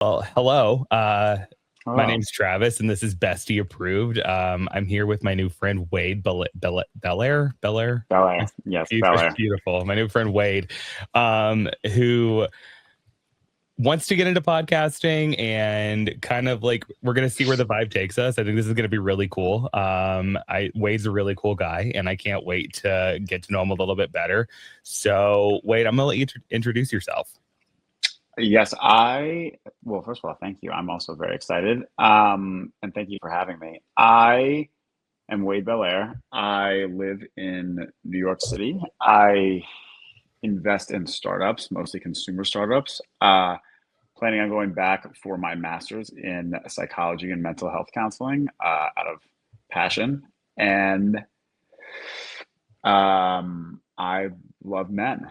Well, hello. My Oh, name's Travis, and this is Bestie Approved. I'm here with my new friend Wade Belair. Belair. Yes, Belair. Beautiful. My new friend Wade, who wants to get into podcasting and kind of like we're gonna see where the vibe takes us. I think this is gonna be really cool. Wade's a really cool guy, and I can't wait to get to know him a little bit better. So, Wade, I'm gonna let you introduce yourself. Yes, well, first of all, thank you. I'm also very excited. And thank you for having me. I am Wade Belair. I live in New York City. I invest in startups, mostly consumer startups. Planning on going back for my master's in psychology and mental health counseling, out of passion. And I love men.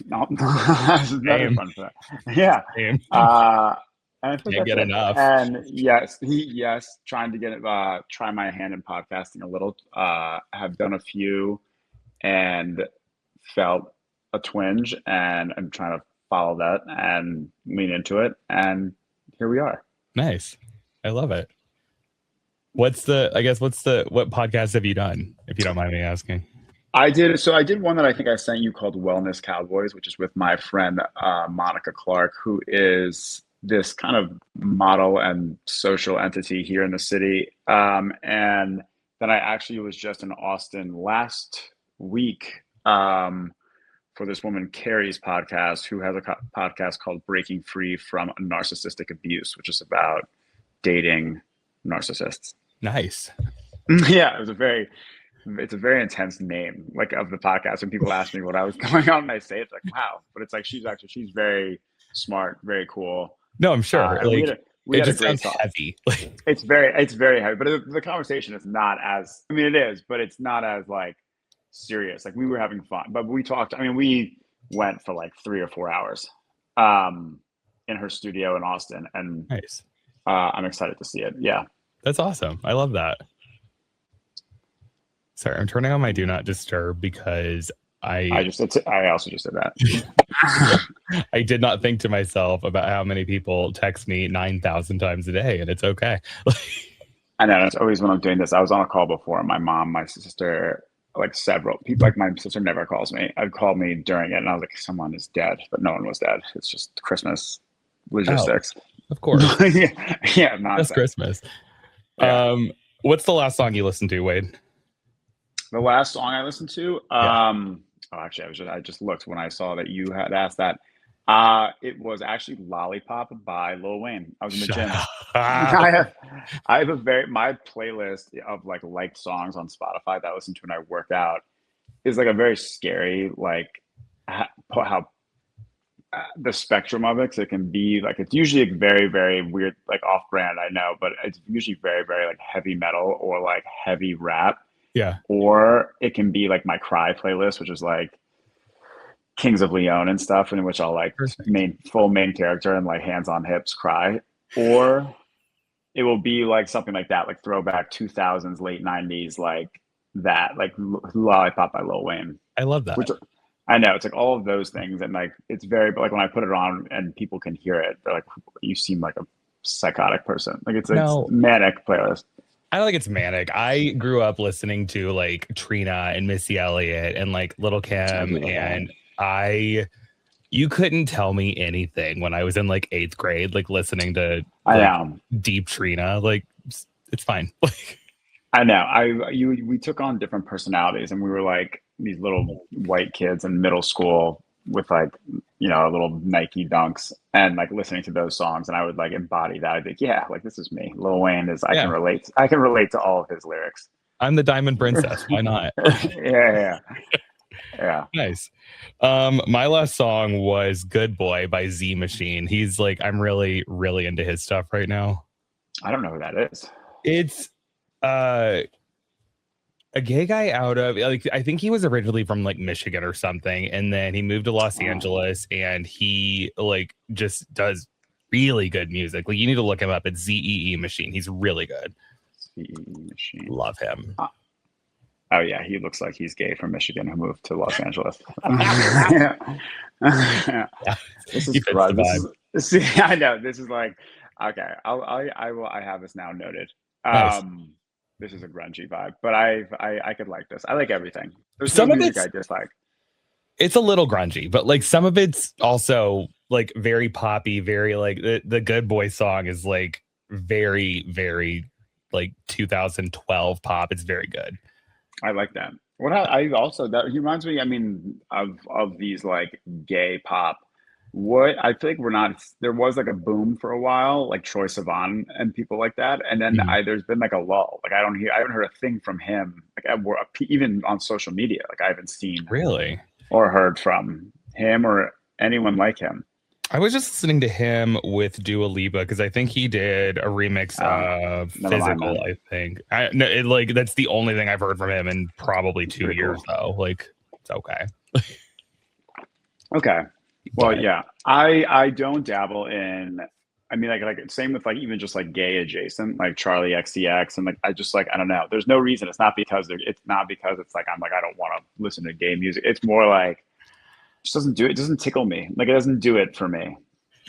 No, that's another Same, fun fact. Yeah. same. Uh, and I think Can't that's get it. enough. And yes, trying to try my hand in podcasting a little. Have done a few and felt a twinge, and I'm trying to follow that and lean into it. And here we are. Nice. I love it. What podcast have you done, if you don't mind me asking? I did one that I think I sent you called Wellness Cowboys, which is with my friend Monica Clark, who is this kind of model and social entity here in the city. And then I actually was just in Austin last week for this woman, Carrie's podcast, who has a podcast called Breaking Free from Narcissistic Abuse, which is about dating narcissists. Nice. Yeah, it's a very intense name, like, of the podcast. When people ask me what I was going on, and I say, it's like, wow. But it's like she's very smart, very cool. No, I'm sure. And Like, we it had a just great sounds talk. heavy. It's very heavy, but the conversation is not as, I mean, it is, but it's not as like serious. Like, we were having fun, but we talked. I mean, we went for like 3 or 4 hours in her studio in Austin, and Nice. I'm excited to see it. Yeah. That's awesome. I love that. Sorry, I'm turning on my do not disturb because I I also just did that. I did not think to myself about how many people text me 9,000 times a day, and it's okay. I know, it's always when I'm doing this. I was on a call before. My mom, my sister, like several people. Like, my sister never calls me. I'd call me during it, and I was like, someone is dead, but no one was dead. It's just Christmas Oh, logistics. of course. Yeah, That's nonsense. Christmas. Yeah. What's the last song you listened to, Wade? The last song I listened to, Yeah. oh, actually, I just looked when I saw that you had asked that. It was actually "Lollipop" by Lil Wayne. I was in the Shut gym. up. I have my playlist of like liked songs on Spotify that I listen to when I work out is like a very scary, like, how the spectrum of it. 'Cause it can be like, it's usually like very, very weird, like off brand, I know, but it's usually very, very like heavy metal or like heavy rap. Yeah. Or it can be like my cry playlist, which is like Kings of Leon and stuff, in which I'll like Perfect. full main character and like hands on hips cry. Or it will be like something like that, like throwback 2000s, late 90s, like that, like Lollipop by Lil Wayne, I love that. which I know it's like all of those things. And like, it's very, but like when I put it on and people can hear it, they're like, you seem like a psychotic person. Like, it's No, manic playlist. I don't think it's manic. I grew up listening to like Trina and Missy Elliott and like Little I Kim, do love that. and you couldn't tell me anything when I was in like 8th grade, like listening to I like am. deep Trina. Like, it's fine. I know. We took on different personalities, and we were like these little white kids in middle school with like, our little Nike dunks, and like listening to those songs, and I would like embody that. I'd be like, yeah, like, this is me. Lil Wayne is. I can Yeah, relate. I can relate to all of his lyrics. I'm the Diamond Princess. Why not? Yeah, yeah. Nice. My last song was Good Boy by Z Machine. He's like, I'm really, really into his stuff right now. I don't know who that is. It's uh a gay guy out of, like, I think he was originally from like Michigan or something, and then he moved to Los Oh, Angeles, and he like just does really good music. Like, you need to look him up. It's ZEE Machine. He's really good. CE Machine. Love him. Uh, Oh yeah, he looks like he's gay from Michigan who moved to Los Angeles. Yeah. Yeah, This he is fits the gross. vibe. See, I know this is like okay. I have this now noted. Nice. This is a grungy vibe, but I could like this. I like everything. There's no Some of music I it's dislike. it's a little grungy, but like some of it's also like very poppy, very like the Good Boy song is like very, very like 2012 pop. It's very good. I like that. I also that he reminds me. I mean, of these like gay pop. What I feel like we're not. There was like a boom for a while, like Troye Sivan and people like that, and then Mhm. there's been like a lull. Like I haven't heard a thing from him. Like even on social media, like I haven't seen Really? or heard from him or anyone like him. I was just listening to him with Dua Lipa because I think he did a remix Oh, of never mind Physical. then. I think no, like that's the only thing I've heard from him in probably It's 2 years pretty though. Like it's okay, cool. Okay. Well, but yeah. I don't dabble in. I mean, like same with like even just like gay adjacent, like Charlie XCX, and like I just like I don't know. There's no reason. It's not because it's like I'm like I don't want to listen to gay music. It's more like it just doesn't do it. It doesn't tickle me. Like it doesn't do it for me.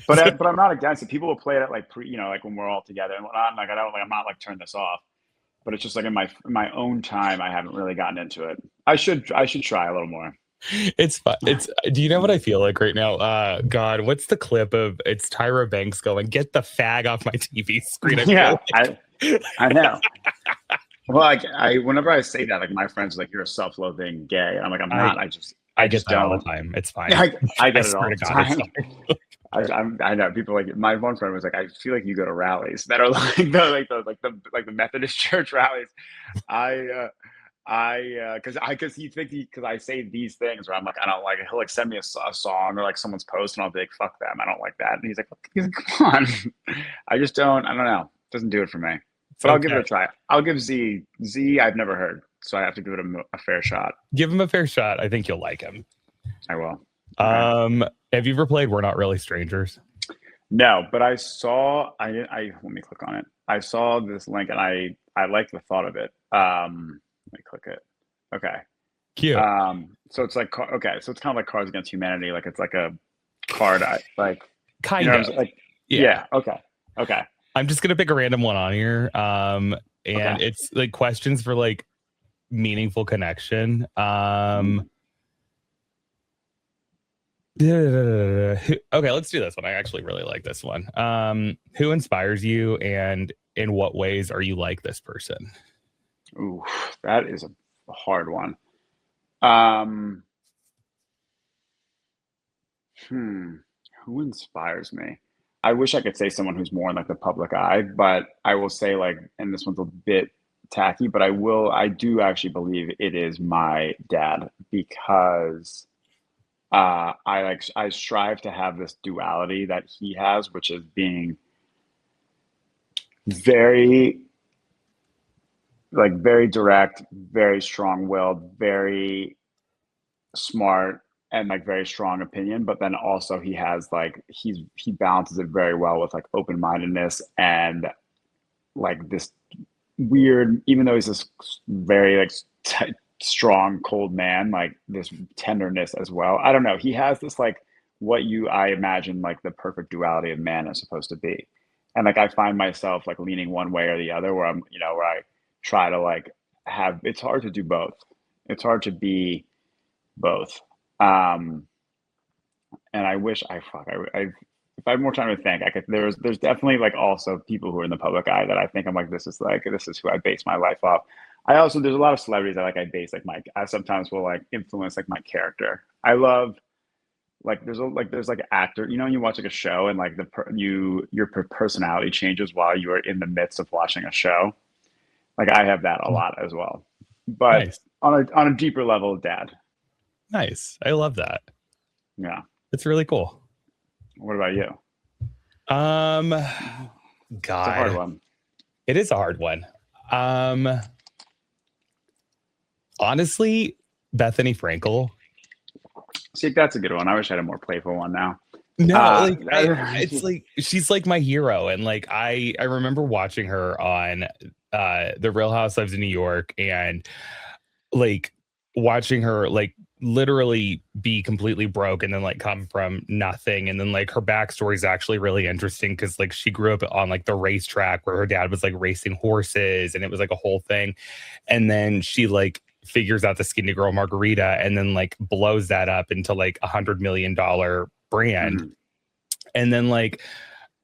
But I'm not against it. People will play it at like like when we're all together and whatnot. And like I don't like I'm not like turn this off. But it's just like in my own time, I haven't really gotten into it. I should try a little more. it's fun. It's do you know what I feel like right now? God, what's the clip of it's Tyra Banks going, get the fag off my TV screen? I feel Yeah, like I know. Well, like whenever I say that, like my friends are like, "You're a self-loathing gay," and I'm like, "I'm I not. I just, I I get just that all the don't." time. It's fine. Yeah, I I get it swear all to the God, it's time. fine. I know people like my one friend was like, "I feel like you go to rallies that are like the Methodist church rallies." I because he thinks because I say these things where I'm like I don't like it. He'll like send me a song or like someone's post and I'll be like fuck them, I don't like that, and he's like come on. I just don't. I don't know. It doesn't do it for me. It's But I'll give it okay. a try. I'll give Z. I've never heard, so I have to give it a fair shot. Give him a fair shot. I think you'll like him. I will. Okay. Um, have you ever played We're Not Really Strangers? No, but I saw. I let me click on it. I saw this link and I like the thought of it. Let me click it. Okay. Cute. So it's like okay, so it's kind of like Cards Against Humanity. Like it's like a card. Like you Kind know what of. I'm saying? Like Yeah. yeah. Okay. Okay. I'm just gonna pick a random one on here. And Okay. it's like questions for like meaningful connection. Okay, let's do this one. I actually really like this one. Who inspires you and in what ways are you like this person? Ooh, that is a hard one. Um, hmm. Who inspires me? I wish I could say someone who's more in like the public eye, but I will say like, and this one's a bit tacky, but I do actually believe it is my dad because I strive to have this duality that he has, which is being very very direct, very strong-willed, very smart, and like very strong opinion. But then also he has like he balances it very well with like open-mindedness and like this weird, even though he's this very like strong, cold man, like this tenderness as well. I don't know. He has this like what you I imagine like the perfect duality of man is supposed to be. And like I find myself like leaning one way or the other where I'm, where I try to like have it's hard to do both. It's hard to be both. Um and I wish I fuck I if I had more time to think, I could. There's definitely like also people who are in the public eye that I think I'm like this is who I base my life off. I also there's a lot of celebrities that like I base like I sometimes will like influence like my character. I love like there's like an actor, when you watch like a show and like your personality changes while you are in the midst of watching a show. Like I have that a lot as well, but Nice. on a deeper level, dad. Nice. I love that. Yeah. It's really cool. What about you? Um, It's a hard God, one. it is a hard one. Um, honestly, Bethany Frankel. See, that's a good one. I wish I had a more playful one now. No, Uh, like it's like she's like my hero, and like I remember watching her on The Real Housewives of New York, and like watching her like literally be completely broke and then like come from nothing, and then like her backstory is actually really interesting because like she grew up on like the racetrack where her dad was like racing horses, and it was like a whole thing, and then she like figures out the skinny girl margarita and then like blows that up into like $100 million brand. Mhm. And then like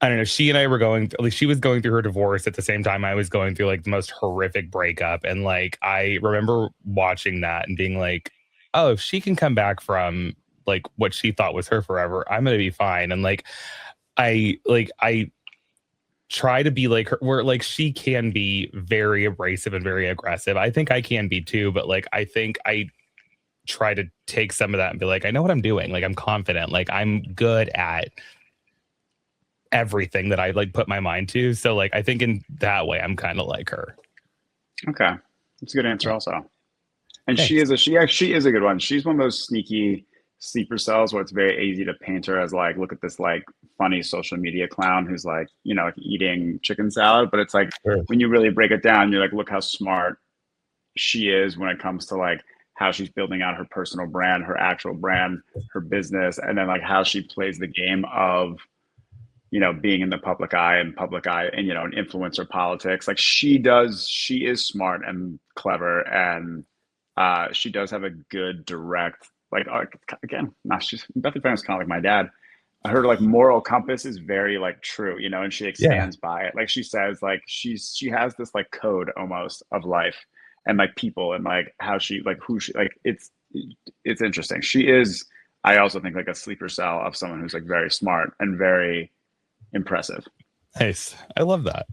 I don't know, she and I were going, like she was going through her divorce at the same time I was going through like the most horrific breakup. And like I remember watching that and being like, oh, if she can come back from like what she thought was her forever, I'm gonna be fine. And like I try to be like her, where like she can be very abrasive and very aggressive. I think I can be too, but like I think I try to take some of that and be like, I know what I'm doing. Like I'm confident. Like I'm good at everything that I like put my mind to. So like I think in that way I'm kind of like her. Okay, that's a good answer Yeah. also. And Thanks. she is a good one. She's one of those sneaky sleeper cells where it's very easy to paint her as like, look at this like funny social media clown who's like, you know, like eating chicken salad. But it's like Sure. when you really break it down, you're like, look how smart she is when it comes to like how she's building out her personal brand, her actual brand, her business, and then like how she plays the game of, you know, being in the public eye and, you know, an influencer politics. Like she is smart and clever, and she does have a good direct, like, again, not she's Bethany Frank is kind of like my dad. Her like moral compass is very like true, you know, and she like, Yeah. stands by it. Like she says, like she has this like code almost of life and like people and like how she like who she like it's interesting. She is, I also think, like a sleeper cell of someone who's like very smart and very impressive. Nice. I love that.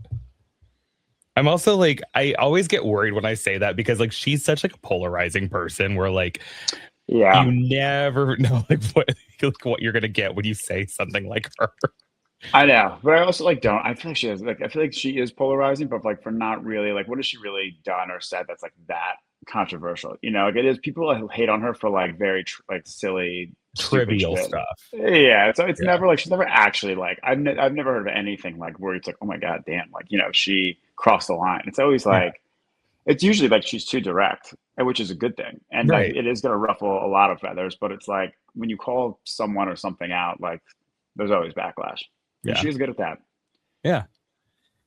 I'm also like, I always get worried when I say that because like she's such like a polarizing person where like you Yeah, never know like what you're gonna get when you say something like her. I know, but I also like don't. I feel like she has like I feel like she is polarizing, but like for not really like what has she really done or said that's like that controversial? You know, like it is people like, hate on her for like very like silly, stupid Trivial shit. stuff. Yeah, so it's Yeah. never like she's never actually like I've never heard of anything like where it's like, oh my god, damn, like you know she crossed the line. It's always Yeah. like it's usually like she's too direct, which is a good thing, and like Right. it is going to ruffle a lot of feathers. But it's like when you call someone or something out, like there's always backlash, and Yeah. she's good at that. Yeah.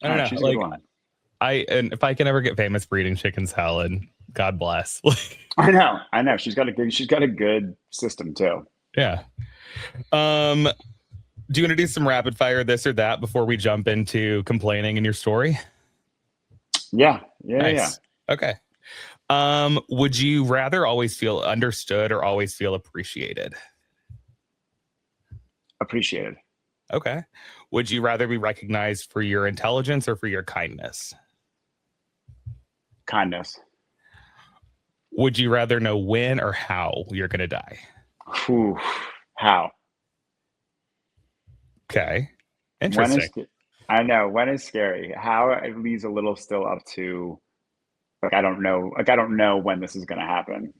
I All don't right, know. she's a good Like one. and if I can ever get famous for eating chicken salad, God bless. I know. She's got a good system too. Yeah. Um, do you want to do some rapid fire this or that before we jump into complaining in your story? Yeah. Nice. Okay. Would you rather always feel understood or always feel appreciated? Appreciated. Okay. Would you rather be recognized for your intelligence or for your kindness? Kindness. Would you rather know when or how you're going to die? Whew. How? Okay. When Interesting. is I know when is scary. How it leaves a little still up to like I don't know. Like I don't know when this is going to happen.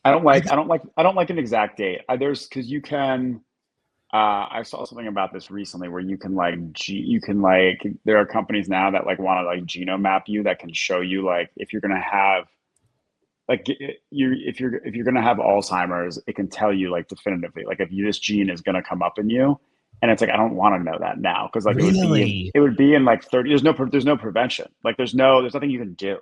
I, I don't like an exact date. There's because you can. I saw something about this recently where you can you can like there are companies now that like want to like genome map you that can show you like if you're gonna have like if you're gonna have Alzheimer's, it can tell you like definitively like if this gene is gonna come up in you, and it's like I don't want to know that now because like really? it would be in like 30. There's no prevention. Like there's nothing you can do.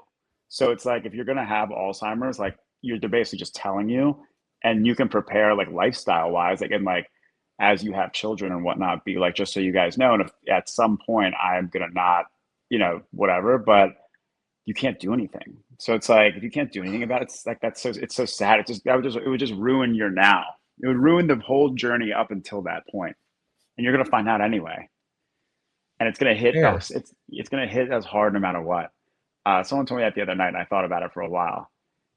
So it's like if you're gonna have Alzheimer's, like they're basically just telling you, and you can prepare like lifestyle wise, like and like as you have children and whatnot, be like just so you guys know, and if at some point I'm gonna not, you know, whatever, but you can't do anything. So it's like if you can't do anything about it, it's like it's so sad. It would just ruin your now. It would ruin the whole journey up until that point, and you're gonna find out anyway. And it's gonna hit Fair. us. It's gonna hit us hard no matter what. Someone told me that the other night, and I thought about it for a while.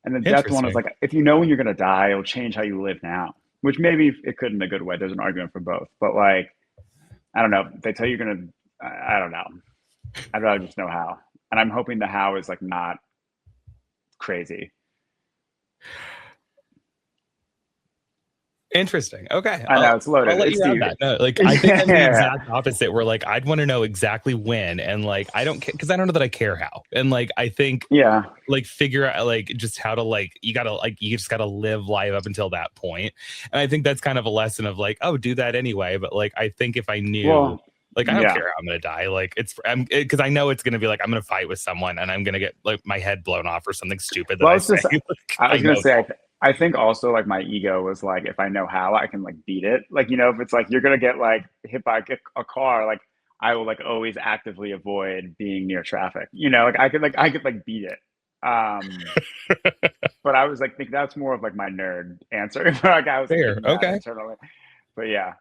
And the death one is Interesting. like if you know when you're gonna die, it'll change how you live now. Which maybe it could in a good way. There's an argument for both, but like I don't know. They tell you you're gonna. I don't know. I'd rather just know how. And I'm hoping the how is like not crazy. Interesting. Okay. I know it's I'll loaded. let It's you have deep. that. No, like I think I'm the Yeah. exact opposite where like I'd want to know exactly when and like I don't care because I don't know that I care how. And like I think Yeah. like figure out like just how to like you just gotta live life up until that point. And I think that's kind of a lesson of like, oh, do that anyway. But like I think if I knew Well, like I don't yeah. care how I'm gonna die. Like because I know it's gonna be like I'm gonna fight with someone and I'm gonna get like my head blown off or something stupid that Well, I it's say. just, Like, I I was gonna know say, that. I think also like my ego was like, if I know how, I can like beat it. Like, you know, if it's like you're gonna get like hit by a car, like I will like always actively avoid being near traffic. You know, like I could like beat it. But I was like, think that's more of like my nerd answer. Like I was like Fair. thinking that Okay. internally. But yeah.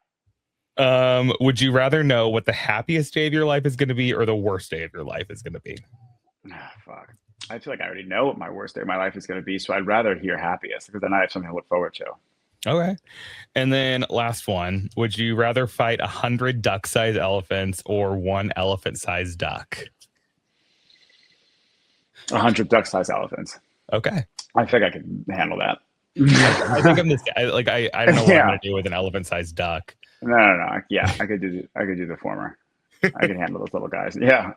Would you rather know what the happiest day of your life is going to be or the worst day of your life is going to be? Fuck. I feel like I already know what my worst day of my life is going to be, so I'd rather hear happiest because then I have something to look forward to. Okay. And then last one, would you rather fight 100 duck-sized elephants or one elephant-sized duck? 100 duck-sized elephants. Okay. I think I can handle that. I think I'm this. I don't know what I'm Yeah. going to do with an elephant-sized duck. No. Yeah, I could do the former. I can handle those little guys. Yeah.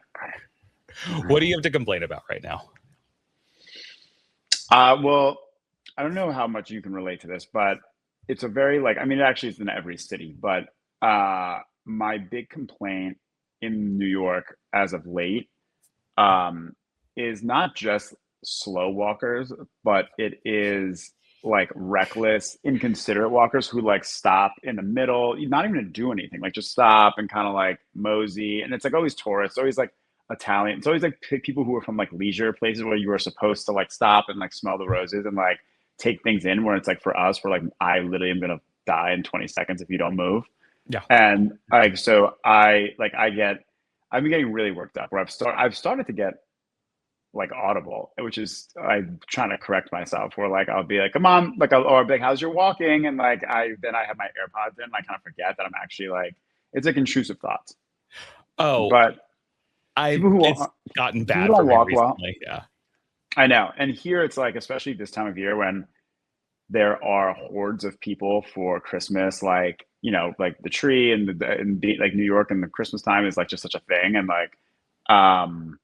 What do you have to complain about right now? Well, I don't know how much you can relate to this, but it's a very like I mean, it actually is in every city, but my big complaint in New York as of late um, is not just slow walkers, but it is like reckless, inconsiderate walkers who like stop in the middle, not even to do anything, like just stop and kind of like mosey. And it's like always tourists, always like Italian. It's always like people who are from like leisure places where you are supposed to like stop and like smell the roses and like take things in. Where it's like for us, we're like, I literally am gonna die in 20 seconds if you don't move. Yeah. And like so I've been getting really worked up where I've started to get like audible, which is I'm trying to correct myself where like I'll be like, come on, like or I'll be like, how's your walking? And like I have my AirPods in and I kind of forget that I'm actually like it's like intrusive thoughts. Oh, But people who it's gotten people who bad for don't me walk well, recently. Yeah. I know. And here it's like, especially this time of year when there are hordes of people for Christmas, like, you know, like the tree like New York and the Christmas time is like just such a thing. And like, um,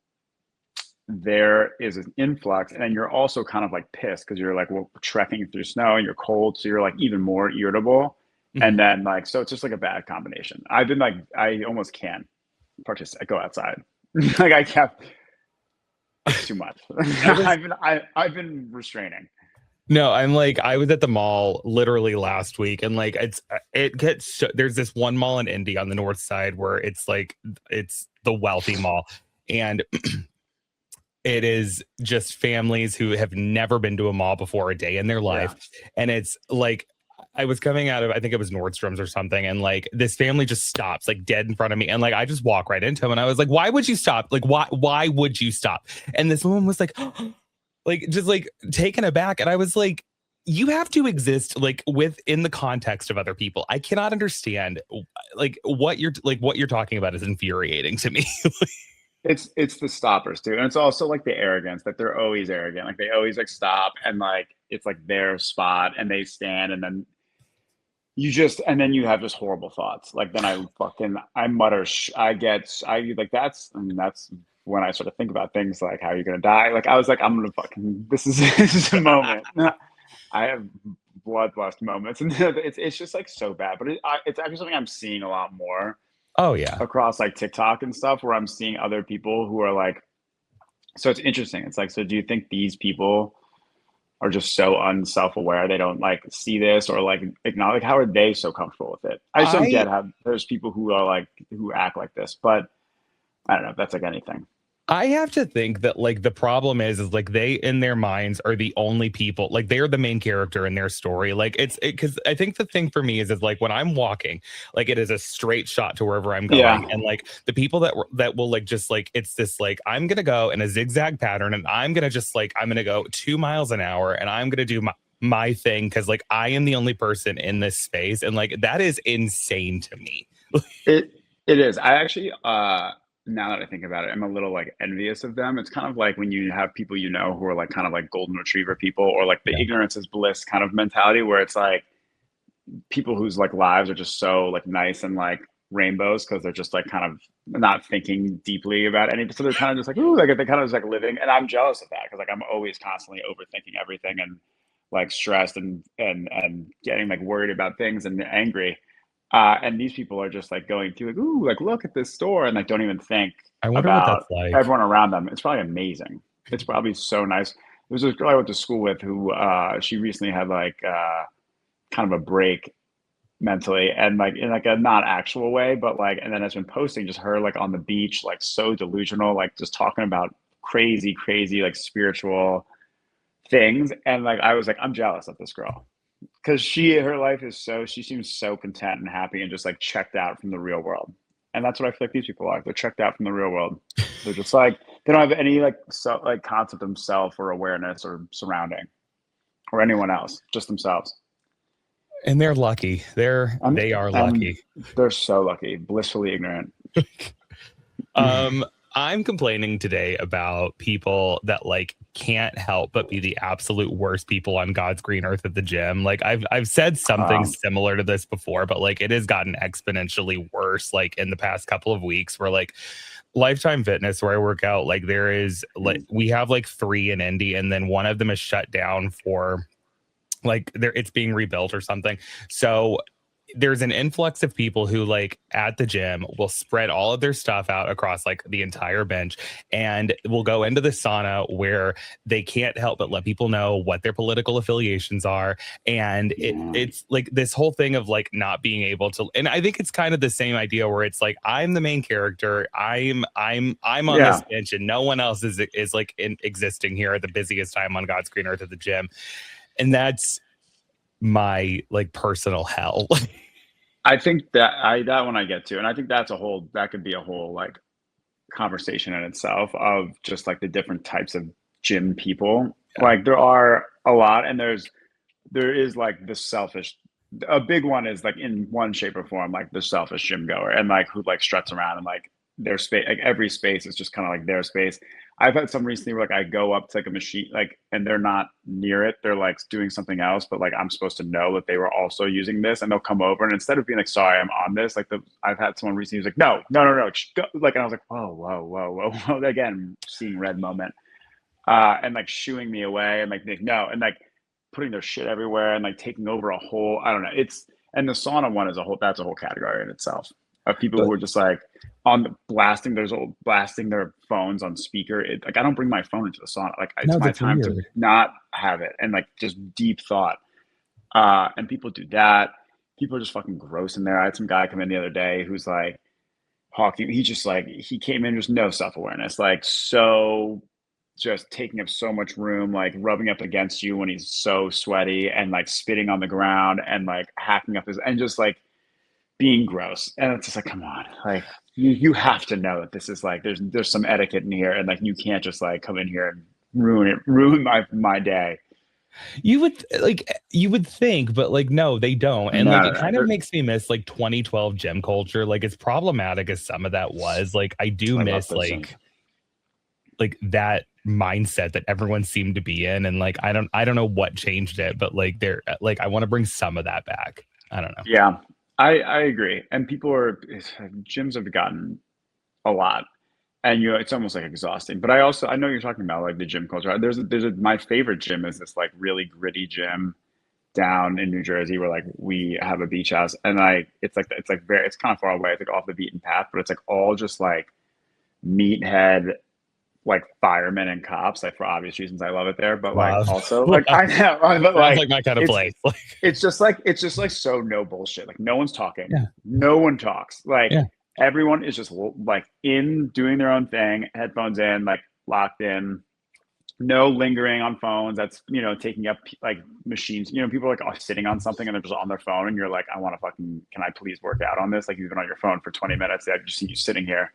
there is an influx and then you're also kind of like pissed because you're like, well, trekking through snow and you're cold. So you're like even more irritable. And Mhm. then like, so it's just like a bad combination. I've been like, I almost can't go outside. Like I can't, it's too much. I was I've been restraining. No, I'm like I was at the mall literally last week, and like it gets there's this one mall in Indy on the north side where it's like it's the wealthy mall, and it is just families who have never been to a mall before a day in their Yeah. life, and it's like I was coming out of I think it was Nordstrom's or something, and like this family just stops like dead in front of me, and like I just walk right into him, and I was like, why would you stop? Like why would you stop? And this woman was like. Like just like taken aback, and I was like, you have to exist like within the context of other people. I cannot understand like what you're talking about is infuriating to me. It's the stoppers too. And it's also like the arrogance that they're always arrogant. Like they always like stop and like it's like their spot and they stand and then and then you have just horrible thoughts. Like then I mutter I like I mean that's when I sort of think about things like how you're gonna die. Like I was like, I'm gonna fucking this is this is a moment. I have bloodlust moments and it's just like so bad. But it's actually something I'm seeing a lot more Oh yeah. across like TikTok and stuff where I'm seeing other people who are like, so it's interesting. It's like, so do you think these people are just so unself-aware they don't like see this or like acknowledge how are they so comfortable with it? I just don't I get how there's people who are like who act like this, but I don't know if that's like anything. I have to think that like the problem is like they in their minds are the only people like they're the main character in their story. Like it's because I think the thing for me is like when I'm walking, like it is a straight shot to wherever I'm Yeah. going, and like the people that will like just like it's this like I'm gonna go in a zigzag pattern, and I'm gonna just like I'm gonna go 2 miles an hour, and I'm gonna do my thing because like I am the only person in this space, and like that is insane to me. It is. I actually now that I think about it, I'm a little like envious of them. It's kind of like when you have people you know who are like kind of like golden retriever people or like the Yeah. ignorance is bliss kind of mentality where it's like people whose like lives are just so like nice and like rainbows because they're just like kind of not thinking deeply about anything. So they're kind of just like, ooh, like they kind of just like living. And I'm jealous of that because like I'm always constantly overthinking everything and like stressed and getting like worried about things and angry. And these people are just like going through like, ooh, like look at this store and like don't even think I wonder what about that's like. everyone around them. It's probably amazing. It's probably so nice. There was this girl I went to school with who she recently had like kind of a break mentally and like in like a not actual way, but like and then has been posting just her like on the beach, like so delusional, like just talking about crazy like spiritual things. And like I was like, I'm jealous of this girl because her life is so she seems so content and happy and just like checked out from the real world. And that's what I feel like these people are. They're checked out from the real world. They're just like they don't have any like like concept of self or awareness or surrounding or anyone else, just themselves. And they're lucky. And, They are and lucky. they're so lucky, blissfully ignorant. I'm complaining today about people that like can't help but be the absolute worst people on God's green earth at the gym. Like I've said something similar to this before, but like it has gotten exponentially worse like in the past couple of weeks where like Lifetime Fitness where I work out, like there is like we have like 3 in Indy and then one of them is shut down for like it's being rebuilt or something. So there's an influx of people who like at the gym will spread all of their stuff out across like the entire bench and will go into the sauna where they can't help but let people know what their political affiliations are. And it's like this whole thing of like not being able to, and I think it's kind of the same idea where it's like, I'm the main character. I'm on this bench and no one else is like existing here at the busiest time on God's green earth at the gym. And that's my like personal hell. I think that one I get to, and I think that could be a whole like conversation in itself of just like the different types of gym people. Yeah. Like there are a lot, and there is like the selfish. A big one is like in one shape or form, like the selfish gym goer, and like who like struts around and like their space, like every space is just kind of like their space. I've had some recently where like I go up to like a machine, like, and they're not near it. They're like doing something else, but like I'm supposed to know that they were also using this, and they'll come over and instead of being like, "Sorry, I'm on this," like I've had someone recently who's like, "No, like, and I was like, whoa, again, seeing red moment, and like shooing me away and like no, and like putting their shit everywhere and like taking over a whole, I don't know. And the sauna one is that's a whole category in itself of people who are just like blasting their phones on speaker. Like I don't bring my phone into the sauna. Like it's my time to not have it and like just deep thought. And people do that. People are just fucking gross in there. I had some guy come in the other day who's like hawking. He came in just no self-awareness, like so just taking up so much room, like rubbing up against you when he's so sweaty and like spitting on the ground and like hacking up and just like being gross. And it's just like, come on, like you have to know that this is like there's some etiquette in here, and like you can't just like come in here and ruin my day. You would think, but like no, they don't. And like it kind of makes me miss like 2012 gym culture. Like as problematic as some of that was, like I do miss like that mindset that everyone seemed to be in. And like I don't know what changed it, but like I want to bring some of that back. I don't know. Yeah. I agree. And gyms have gotten a lot, and it's almost like exhausting. But I know you're talking about like the gym culture. My favorite gym is this like really gritty gym down in New Jersey where like we have a beach house, and it's kind of far away. It's like off the beaten path, but it's like all just like meathead, like firemen and cops, like for obvious reasons. I love it there, but like also like I know, but like my kind of place. It's just like so no bullshit. Like no one's talking. Yeah. No one talks. Like everyone is just like in doing their own thing, headphones in, like locked in. No lingering on phones. That's taking up like machines. People are like sitting on something and they're just on their phone, and you're like, I want to can I please work out on this? Like you've been on your phone for 20 minutes. I've just seen you sitting here.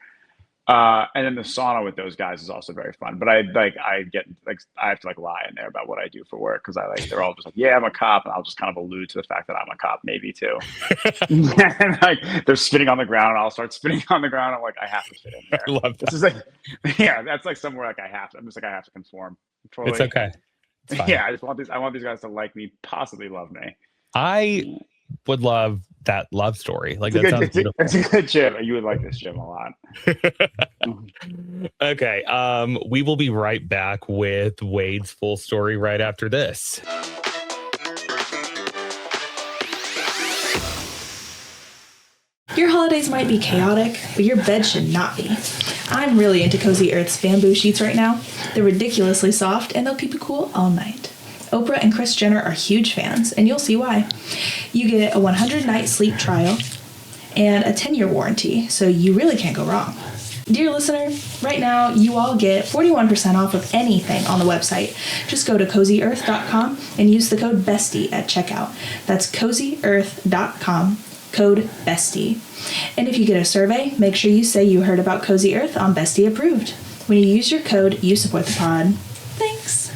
And then the sauna with those guys is also very fun. But I have to like lie in there about what I do for work because they're all just like, yeah, I'm a cop, and I'll just kind of allude to the fact that I'm a cop maybe too. And like they're spitting on the ground, and I'll start spitting on the ground. I'm like, I have to fit in there. I love that. This is like, yeah, that's like somewhere like I'm just like I have to conform. It's okay. It's yeah, I want these guys to like me, possibly love me. I would love that love story. Like, It's a that good, sounds beautiful. it's a good gym. You would like this gym a lot. Okay. We will be right back with Wade's full story right after this. Your holidays might be chaotic, but your bed should not be. I'm really into Cozy Earth's bamboo sheets right now. They're ridiculously soft, and they'll keep you cool all night. Oprah and Kris Jenner are huge fans, and you'll see why. You get a 100-night sleep trial and a 10-year warranty, so you really can't go wrong. Dear listener, right now you all get 41% off of anything on the website. Just go to CozyEarth.com and use the code BESTIE at checkout. That's CozyEarth.com, code BESTIE. And if you get a survey, make sure you say you heard about Cozy Earth on Bestie Approved. When you use your code, you support the pod. Thanks.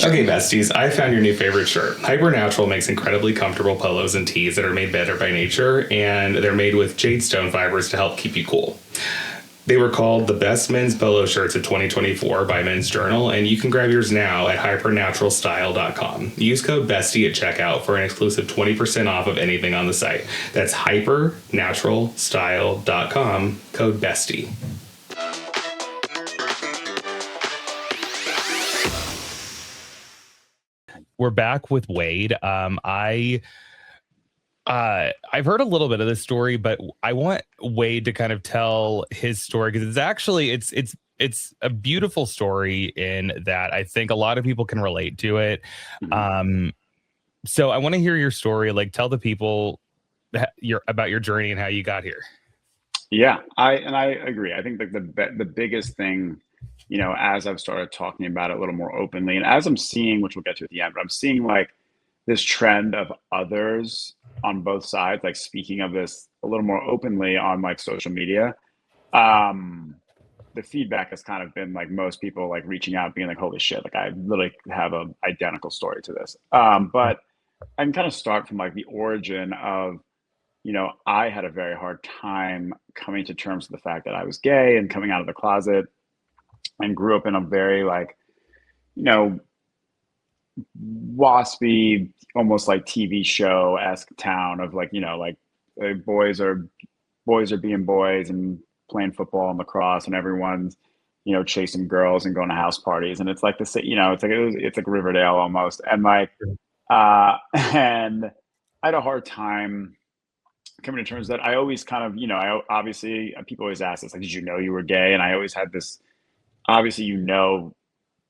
Okay, besties, I found your new favorite shirt. Hypernatural makes incredibly comfortable polos and tees that are made better by nature, and they're made with jadestone fibers to help keep you cool. They were called the best men's polo shirts of 2024 by Men's Journal, and you can grab yours now at hypernaturalstyle.com. Use code BESTIE at checkout for an exclusive 20% off of anything on the site. That's hypernaturalstyle.com, code BESTIE. We're back with Wade. I've heard a little bit of this story, but I want Wade to kind of tell his story, because it's actually it's a beautiful story in that I think a lot of people can relate to it. So I want to hear your story. Like, tell the people about your journey and how you got here. Yeah, I agree. I think the biggest thing, you know, as I've started talking about it a little more openly, and as I'm seeing, which we'll get to at the end, but I'm seeing like this trend of others on both sides, like speaking of this a little more openly on like social media. The feedback has kind of been like most people like reaching out, being like, "Holy shit!" Like I literally have a identical story to this. But I can kind of start from like the origin of, you know, I had a very hard time coming to terms with the fact that I was gay and coming out of the closet, and grew up in a very like, you know, waspy, almost like TV show-esque town of like, you know, like boys are being boys and playing football and lacrosse, and everyone's, you know, chasing girls and going to house parties, and it's like this, you know, it's like Riverdale almost, and like, and I had a hard time coming to terms that I always kind of, you know, I obviously people always ask this, like, did you know you were gay? And I always had this, obviously, you know,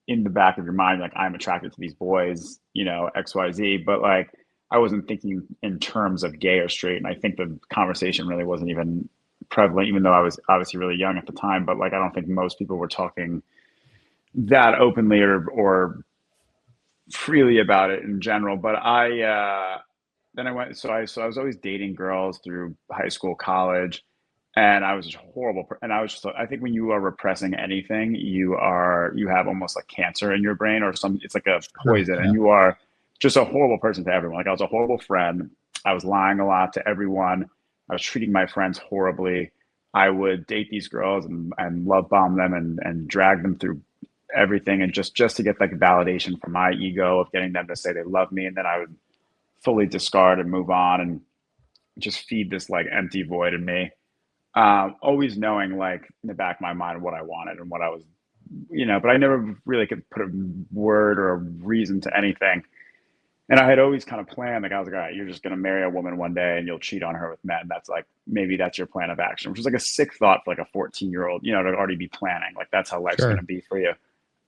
in the back of your mind, like, I'm attracted to these boys, you know, XYZ, but like I wasn't thinking in terms of gay or straight. And I think the conversation really wasn't even prevalent, even though I was obviously really young at the time. But like, I don't think most people were talking that openly or freely about it in general. But then I went, so I was always dating girls through high school, college, and I was just horrible. And I was just, I think when you are repressing anything, you have almost like cancer in your brain, or it's like a poison, and you are just a horrible person to everyone. Like I was a horrible friend. I was lying a lot to everyone. I was treating my friends horribly. I would date these girls and love bomb them and drag them through everything, and just to get like validation from my ego of getting them to say they love me, and then I would fully discard and move on and just feed this like empty void in me. Always knowing like in the back of my mind what I wanted and what I was, you know, but I never really could put a word or a reason to anything. And I had always kind of planned, like I was like, all right, you're just going to marry a woman one day and you'll cheat on her with men. That's like, maybe that's your plan of action, which was like a sick thought for like a 14-year-old, you know, to already be planning. Like that's how life's going to be for you.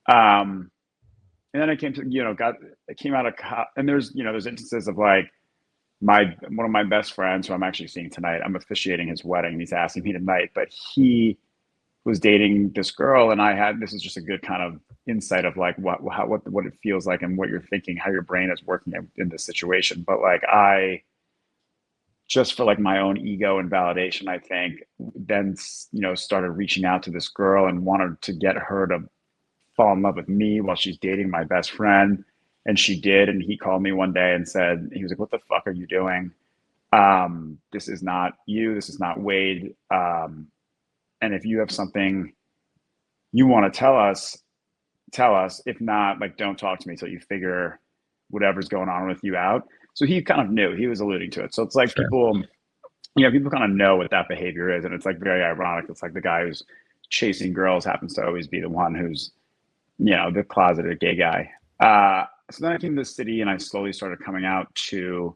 And then I came to, you know, it came out of, and there's instances of like one of my best friends who I'm actually seeing tonight, I'm officiating his wedding and he's asking me tonight, but he was dating this girl, and this is just a good kind of insight of like what it feels like and what you're thinking, how your brain is working in this situation. But like I, just for like my own ego and validation, I think then, you know, started reaching out to this girl and wanted to get her to fall in love with me while she's dating my best friend. And she did. And he called me one day and said, he was like, "What the fuck are you doing? This is not you. This is not Wade. And if you have something you want to tell us. If not, like, don't talk to me till you figure whatever's going on with you out. So he kind of knew, he was alluding to it. So it's like Sure. people kind of know what that behavior is. And it's like very ironic. It's like the guy who's chasing girls happens to always be the one who's, the closeted gay guy. So then I came to the city and I slowly started coming out to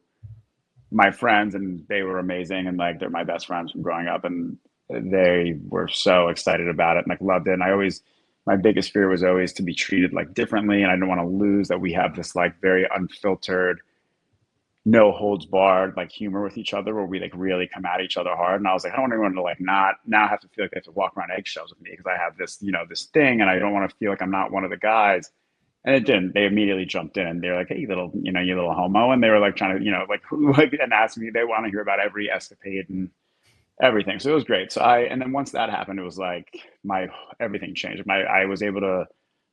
my friends, and they were amazing. And like, they're my best friends from growing up, and they were so excited about it and like loved it. And my biggest fear was always to be treated like differently. And I didn't want to lose that we have this like very unfiltered, no holds barred like humor with each other where we like really come at each other hard. And I was like, I don't want anyone to like not now have to feel like they have to walk around eggshells with me because I have this, this thing, and I don't want to feel like I'm not one of the guys. And it didn't. They immediately jumped in and they were like, hey, you little homo. And they were like trying to, and asked me, they want to hear about every escapade and everything. So it was great. And then once that happened, it was like everything changed. I was able to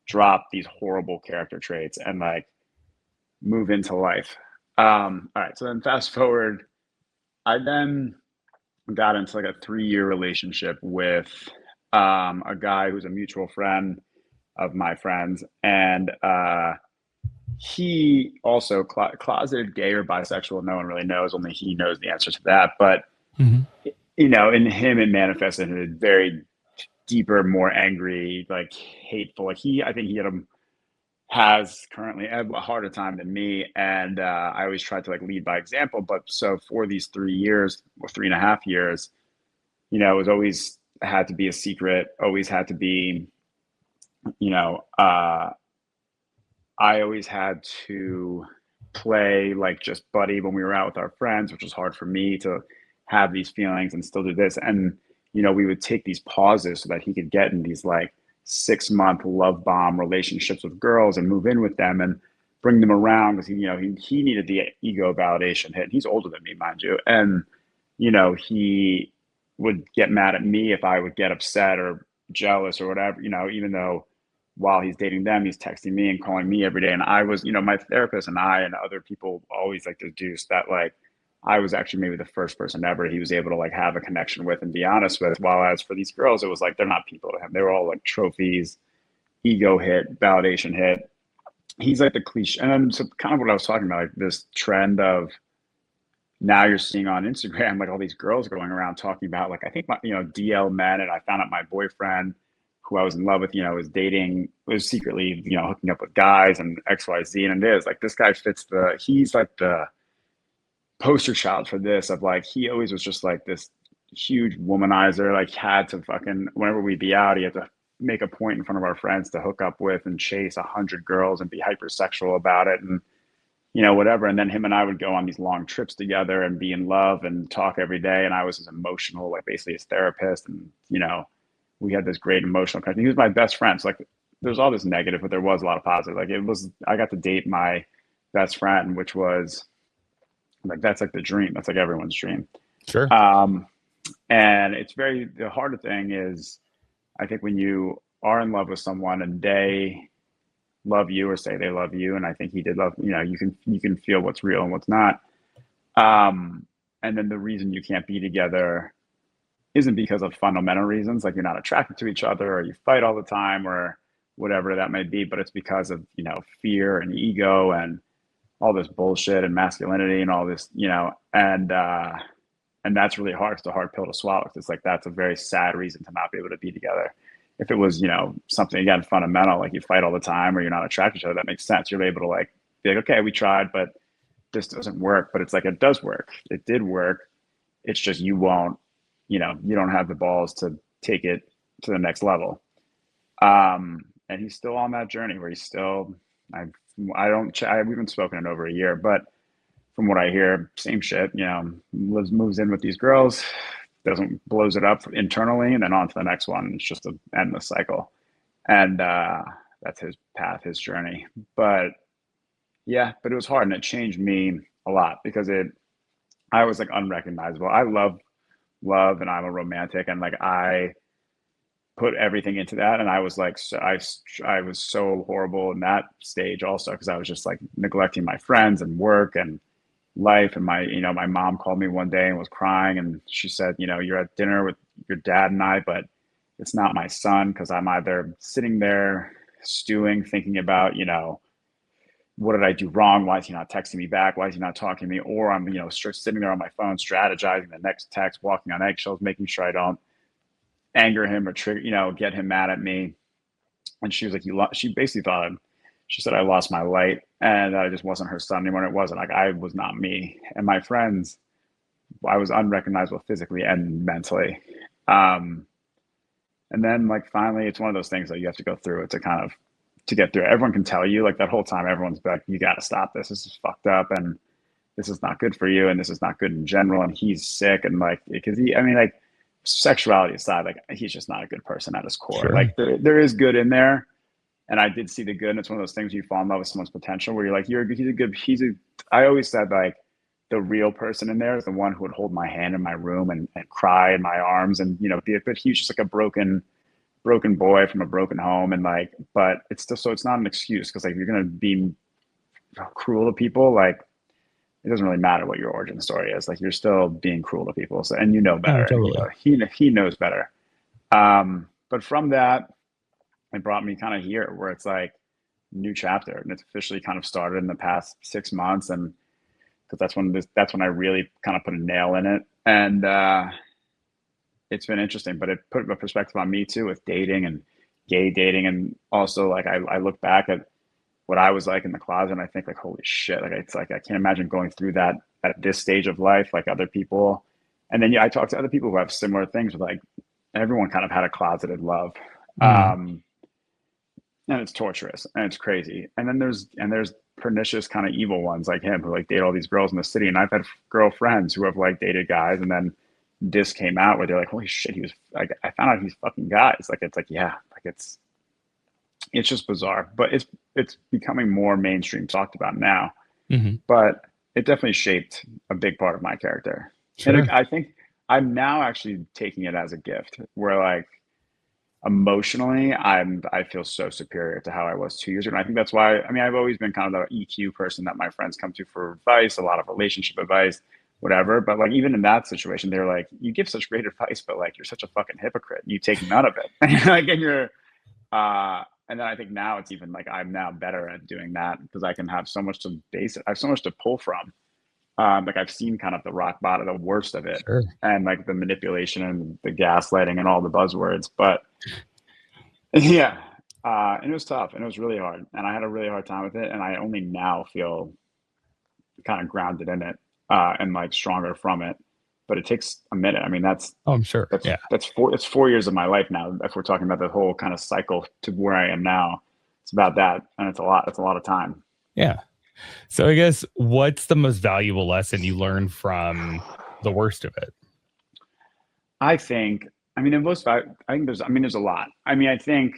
drop these horrible character traits and like move into life. All right. So then fast forward, I then got into like a 3-year relationship with a guy who's a mutual friend of my friends. And he also closeted gay or bisexual. No one really knows. Only he knows the answer to that. But, in him, it manifested in a very deeper, more angry, like hateful. Like I think he has currently a harder time than me. And I always tried to like lead by example. But so for these 3 years or 3.5 years, it was always had to be a secret, always had to be, I always had to play like just buddy when we were out with our friends, which was hard for me to have these feelings and still do this. And, we would take these pauses so that he could get in these like 6-month love bomb relationships with girls and move in with them and bring them around because he needed the ego validation hit. He's older than me, mind you. And, he would get mad at me if I would get upset or jealous or whatever, even though while he's dating them, he's texting me and calling me every day. And I was, my therapist and I and other people always like deduce that like I was actually maybe the first person ever he was able to like have a connection with and be honest with. While as for these girls, it was like they're not people to him. They were all like trophies, ego hit, validation hit. He's like the cliche. And then so kind of what I was talking about, like this trend of now you're seeing on Instagram, like all these girls going around talking about like, I think, DL men. And I found out my boyfriend who I was in love with, was secretly, hooking up with guys and XYZ. And it is like, this guy he's like the poster child for this of like, he always was just like this huge womanizer, like had to fucking, whenever we'd be out, he had to make a point in front of our friends to hook up with and chase 100 girls and be hypersexual about it. And, whatever. And then him and I would go on these long trips together and be in love and talk every day. And I was his emotional, like basically his therapist. And, we had this great emotional connection. He was my best friend. So like there's all this negative, but there was a lot of positive. Like I got to date my best friend, which was like, that's like the dream. That's like everyone's dream. Sure. And it's the harder thing is, I think when you are in love with someone and they love you or say they love you, and I think he did love, you can feel what's real and what's not. And then the reason you can't be together isn't because of fundamental reasons, like you're not attracted to each other or you fight all the time or whatever that may be, but it's because of, fear and ego and all this bullshit and masculinity and all this, and that's really hard. It's a hard pill to swallow. It's like, that's a very sad reason to not be able to be together. If it was, something again, fundamental, like you fight all the time or you're not attracted to each other, that makes sense. You're able to like, be like, okay, we tried, but this doesn't work. But it's like, it does work. It did work. It's just, you won't, you don't have the balls to take it to the next level. And he's still on that journey where he's still, we haven't spoken in over a year, but from what I hear, same shit, moves in with these girls, blows it up internally and then on to the next one. It's just an endless cycle. And that's his path, his journey. But yeah, but it was hard and it changed me a lot because I was like unrecognizable. I love and I'm a romantic and like I put everything into that. And I was like, so I was so horrible in that stage also because I was just like neglecting my friends and work and life. And my mom called me one day and was crying and she said, you're at dinner with your dad and I, but it's not my son because I'm either sitting there stewing, thinking about, what did I do wrong? Why is he not texting me back? Why is he not talking to me? Or I'm, sitting there on my phone, strategizing the next text, walking on eggshells, making sure I don't anger him or trigger, get him mad at me. And she was like, she basically thought, she said I lost my light and I just wasn't her son anymore. And it wasn't, like, I was not me. And my friends, I was unrecognizable physically and mentally. And then, like, finally, it's one of those things that you have to go through it to get through it. Everyone can tell you, like, that whole time, everyone's like, you got to stop this. This is fucked up. And this is not good for you. And this is not good in general. And he's sick. And like, because sexuality aside, like, he's just not a good person at his core. Sure. Like there is good in there. And I did see the good. And it's one of those things where you fall in love with someone's potential where you're like, I always said, like, the real person in there is the one who would hold my hand in my room and cry in my arms and, but he was just like a broken boy from a broken home. And like, but it's still, so it's not an excuse. Cause like, if you're going to be cruel to people, like, it doesn't really matter what your origin story is. Like, you're still being cruel to people. So, and better. Oh, totally. He knows better. But from that, it brought me kind of here where it's like new chapter, and it's officially kind of started in the past 6 months. And because that's when I really kind of put a nail in it. And it's been interesting, but it put a perspective on me too with dating and gay dating. And also, like, I look back at what I was like in the closet and I think, like, holy shit, like, it's like, I can't imagine going through that at this stage of life, like other people. And then I talk to other people who have similar things with, like, everyone kind of had a closeted love. And it's torturous and it's crazy. And then there's pernicious kind of evil ones like him who like date all these girls in the city. And I've had girlfriends who have like dated guys, and then this came out where they're like, holy shit, he was like, I found out he's fucking guys. Like, it's like, yeah, like it's just bizarre, but it's becoming more mainstream talked about now. But it definitely shaped a big part of my character. Sure. And I think I'm now actually taking it as a gift where, like, emotionally, I feel so superior to how I was 2 years ago. And I think that's why, I've always been kind of the EQ person that my friends come to for advice, a lot of relationship advice, whatever. But like, even in that situation, they're like, you give such great advice, but like, you're such a fucking hypocrite. You take none of it. And then I think now it's even like, I'm now better at doing that because I can have so much to base it. I have so much to pull from. Like, I've seen kind of the rock bottom, the worst of it, sure, and like the manipulation and the gaslighting and all the buzzwords. But yeah, and it was tough and it was really hard, and I had a really hard time with it. And I only now feel kind of grounded in it and like stronger from it. But it takes a minute. I'm sure. It's 4 years of my life now. If we're talking about the whole kind of cycle to where I am now, it's about that, and it's a lot of time. Yeah. So I guess what's the most valuable lesson you learned from the worst of it? I think there's a lot. I think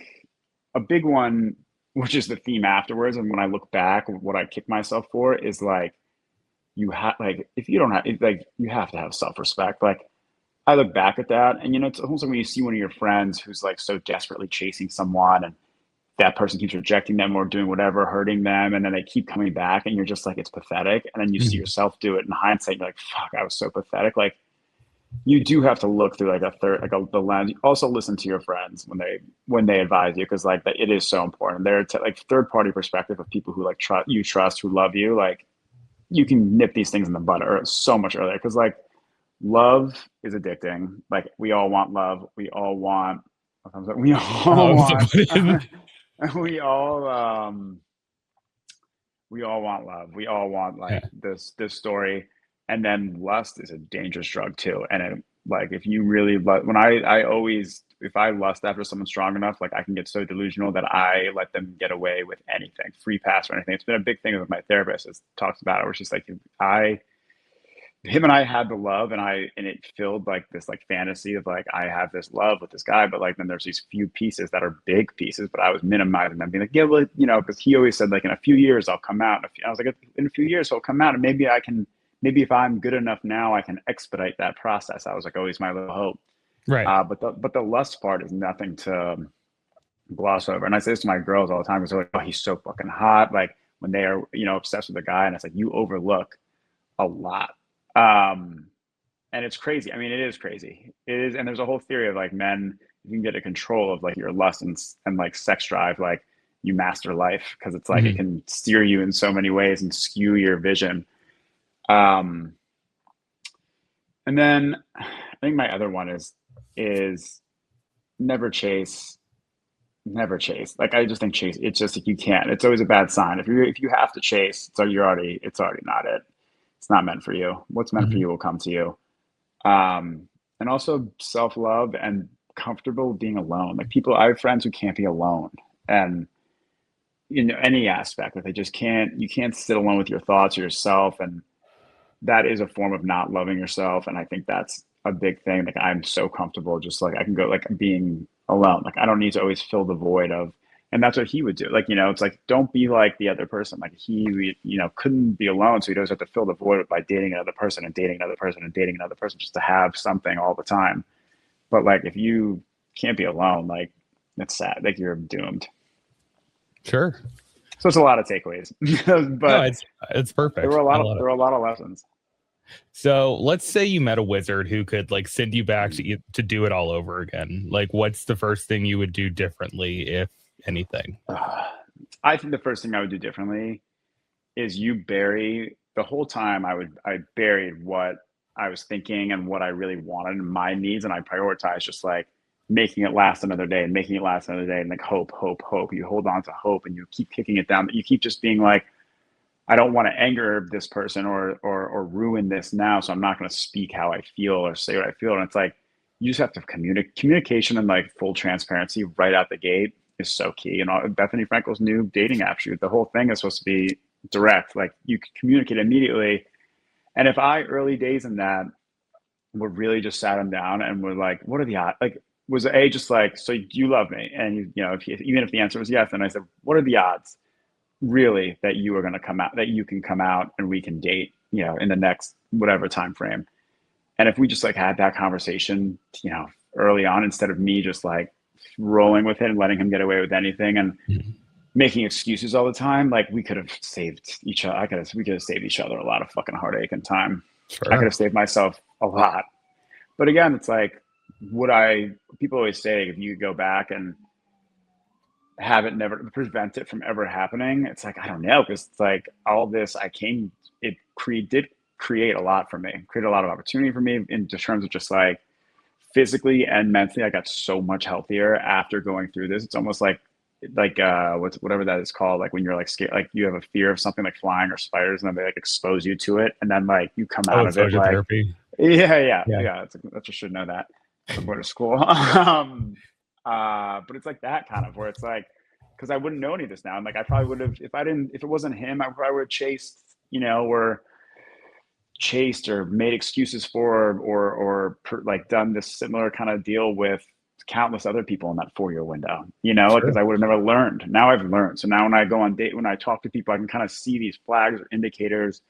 a big one, which is the theme afterwards, and when I look back, what I kick myself for is like, you have, like, if you don't have, like, you have to have self-respect. Like, I look back at that, and it's almost like when you see one of your friends who's like so desperately chasing someone, and that person keeps rejecting them or doing whatever, hurting them, and then they keep coming back, and you're just like, it's pathetic. And then you see yourself do it in hindsight, you're like, fuck, I was so pathetic. Like, you do have to look through like the lens. Also listen to your friends when they advise you, because like, it is so important. They're like third party perspective of people who like trust, who love you. Like, you can nip these things in the bud so much earlier, because like, love is addicting. Like, we all want love. We all want love. We all want like this story. And then lust is a dangerous drug too. And it, like, if you really when if I lust after someone strong enough, like, I can get so delusional that I let them get away with anything, free pass or anything. It's been a big thing with my therapist. It talks about it, where she's like, him and I had the love, and it filled like this like fantasy of like, I have this love with this guy, but like, then there's these few pieces that are big pieces, but I was minimizing them, being like, yeah, well, because he always said like, in a few years I'll come out. I was like, in a few years he'll come out, and maybe if I'm good enough now, I can expedite that process. That was like always my little hope. Right. But the lust part is nothing to gloss over. And I say this to my girls all the time, because they're like, oh, he's so fucking hot. Like, when they are, obsessed with a guy, and it's like, you overlook a lot. And it's crazy. It is crazy. It is. And there's a whole theory of like, men, you can get a control of like your lust and like sex drive. Like, you master life, because it's like it can steer you in so many ways and skew your vision. And then I think my other one is never chase. Never chase. Like, I just think chase, it's just like, you can't. It's always a bad sign. If you have to chase, so it's already not it. It's not meant for you. What's meant for you will come to you. And also self-love and comfortable being alone. Like, I have friends who can't be alone, and any aspect that they just can't. You can't sit alone with your thoughts or yourself, and that is a form of not loving yourself. And I think that's a big thing. Like, I'm so comfortable just like I can go, like, being alone. Like, I don't need to always fill the void of, and that's what he would do. Like, it's like, don't be like the other person. Like, he, couldn't be alone. So he doesn't have to fill the void by dating another person and dating another person and dating another person just to have something all the time. But like, if you can't be alone, like, it's sad. Like, you're doomed. Sure. So it's a lot of takeaways, but no, it's perfect. There were a lot of lessons. So let's say you met a wizard who could like send you back to do it all over again. Like, what's the first thing you would do differently, if anything? I think the first thing I would do differently is the whole time I buried what I was thinking and what I really wanted and my needs. And I prioritized just like making it last another day and making it last another day. And like, hope. You hold on to hope and you keep kicking it down. You keep just being like, I don't want to anger this person or ruin this now. So I'm not going to speak how I feel or say what I feel. And it's like, you just have to communication and like full transparency right out the gate is so key. And Bethany Frankel's new dating app shoot, the whole thing is supposed to be direct. Like, you communicate immediately. And if I early days in that would really just sat him down and were like, what are the odds? Like, was just like, so do you love me? And even if the answer was yes, then I said, what are the odds really that you are going to come out, that you can come out and we can date, in the next whatever time frame? And if we just like had that conversation, early on, instead of me just like rolling with it and letting him get away with anything and making excuses all the time, like, we could have saved each other. We could have saved each other a lot of fucking heartache and time. Sure. I could have saved myself a lot. But again, it's like, people always say, if you could go back and have it never prevent it from ever happening, it's like, I don't know, because it's like all this did create a lot for me, create a lot of opportunity for me in terms of just like physically and mentally. I got so much healthier after going through this. It's almost like whatever that is called, like when you're like scared, like you have a fear of something like flying or spiders, and then they like expose you to it, and then like you come out of it like therapy. Yeah. That's just should know that. I'm going to school. But it's like that kind of where it's like, because I wouldn't know any of this now. And like, I probably would have, if it wasn't him, I probably would have chased or made excuses for, or like done this similar kind of deal with countless other people in that 4-year window, because I would have never learned. Now I've learned. So now when I go on date, when I talk to people, I can kind of see these flags or indicators,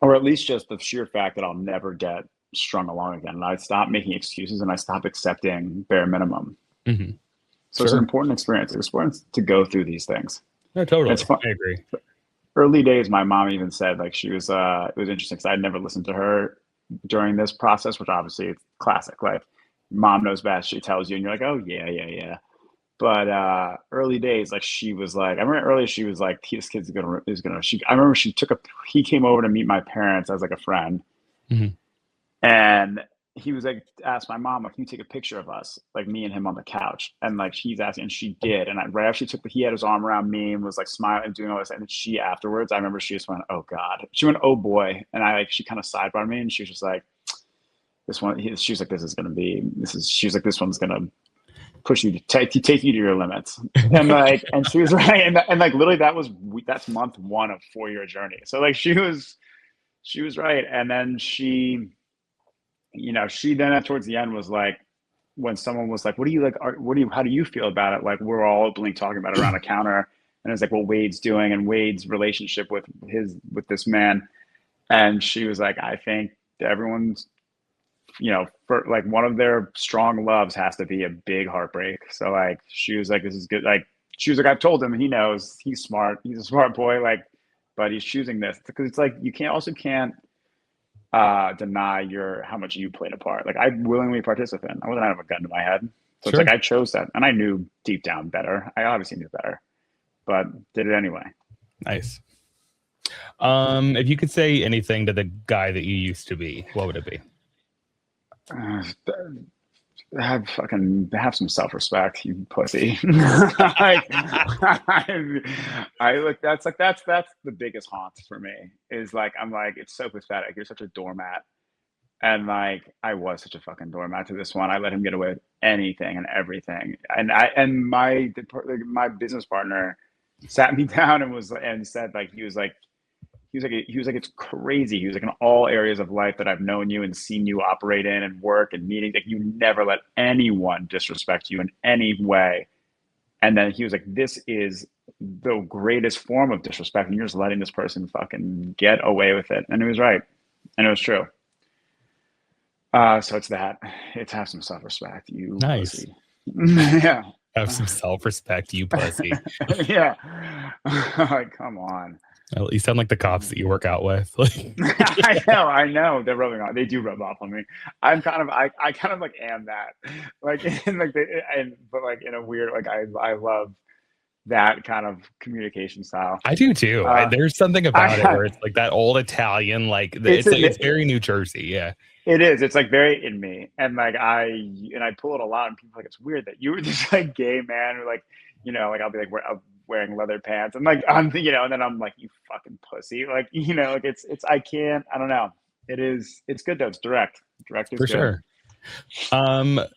or at least just the sheer fact that I'll never get strung along again. And I stopped making excuses and I stopped accepting bare minimum. So it's an important experience. It's important to go through these things. No, totally. It's fun. I agree. Early days, my mom even said, like, she was, it was interesting because I'd never listened to her during this process, which obviously it's classic. Like, mom knows best. She tells you and you're like, oh yeah. But early days, like, she was like, I remember earlier she was like, this kid's gonna, I remember he came over to meet my parents as like a friend. And he was like, asked my mom, like, can you take a picture of us, like me and him on the couch? And like, she's asking, and she did. And right after he had his arm around me and was like smiling and doing all this. And she afterwards, I remember she just went, oh God. She went, oh boy. And she kind of sidebarred me and she was just like, this one, she was like, she was like, this one's going to push you to take you to your limits. And like, and she was right. And like, literally that's month 1 of 4-year journey. So like, she was right. And then she then towards the end was like, when someone was like, what do you like, how do you feel about it? Like, we're all openly talking about it around a counter. And it's like, what Wade's doing and Wade's relationship with this man. And she was like, I think everyone's, for like one of their strong loves has to be a big heartbreak. So like, she was like, this is good. Like, she was like, I've told him, he knows, he's smart. He's a smart boy. Like, but he's choosing this because it's like, you can't deny how much you played a part. Like, I willingly participate. I wasn't out of a gun to my head. So it's like, I chose that. And I knew deep down better. I obviously knew better. but did it anyway. Nice. If you could say anything to the guy that you used to be, what would it be? Have some self-respect, you pussy. Like, I look, that's the biggest haunt for me, is like, I'm like, it's so pathetic. You're such a doormat. And like, I was such a fucking doormat to this one. I let him get away with anything and everything. And my business partner sat me down and said, like, he was like, it's crazy. He was like, in all areas of life that I've known you and seen you operate in and work and meetings, like, you never let anyone disrespect you in any way. And then he was like, this is the greatest form of disrespect, and you're just letting this person fucking get away with it. And he was right. And it was true. So it's that. It's have some self-respect, you Nice. pussy. Yeah. Have some self-respect, you pussy. Yeah. Like, come on. Well, you sound like the cops that you work out with. I know. They're rubbing off. They do rub off on me. I kind of like am that. Like, in like but like in a weird, like, I love that kind of communication style. I do too. There's something about it where it's like that old Italian, like it's very New Jersey. Yeah. It is. It's like very in me, and like I pull it a lot, and people are like, it's weird that you were this like gay man who, like, you know, like, I'll be like wearing leather pants, and like, I'm, you know, and then I'm like, you fucking pussy, like, you know, like, it's I don't know. It's good though. It's direct is For good. sure.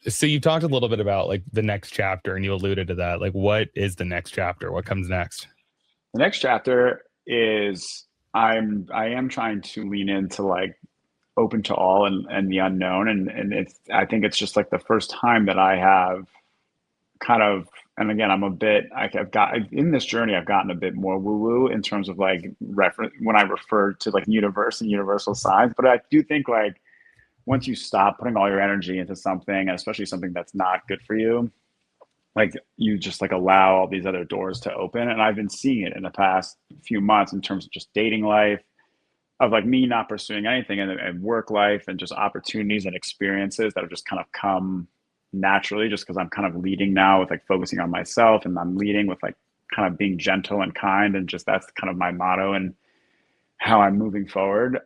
So you talked a little bit about like the next chapter, and you alluded to that. Like, what is the next chapter? What comes next? The next chapter is I am trying to lean into like open to all and the unknown, and I think it's just like the first time that I have kind of, and again, I've got in this journey, I've gotten a bit more woo-woo in terms of like reference when I refer to like universe and universal signs. But I do think like once you stop putting all your energy into something, and especially something that's not good for you, like, you just like allow all these other doors to open. And I've been seeing it in the past few months in terms of just dating life, of like me not pursuing anything, and work life, and just opportunities and experiences that have just kind of come naturally, just because I'm kind of leading now with like focusing on myself, and I'm leading with like kind of being gentle and kind, and just that's kind of my motto and how I'm moving forward.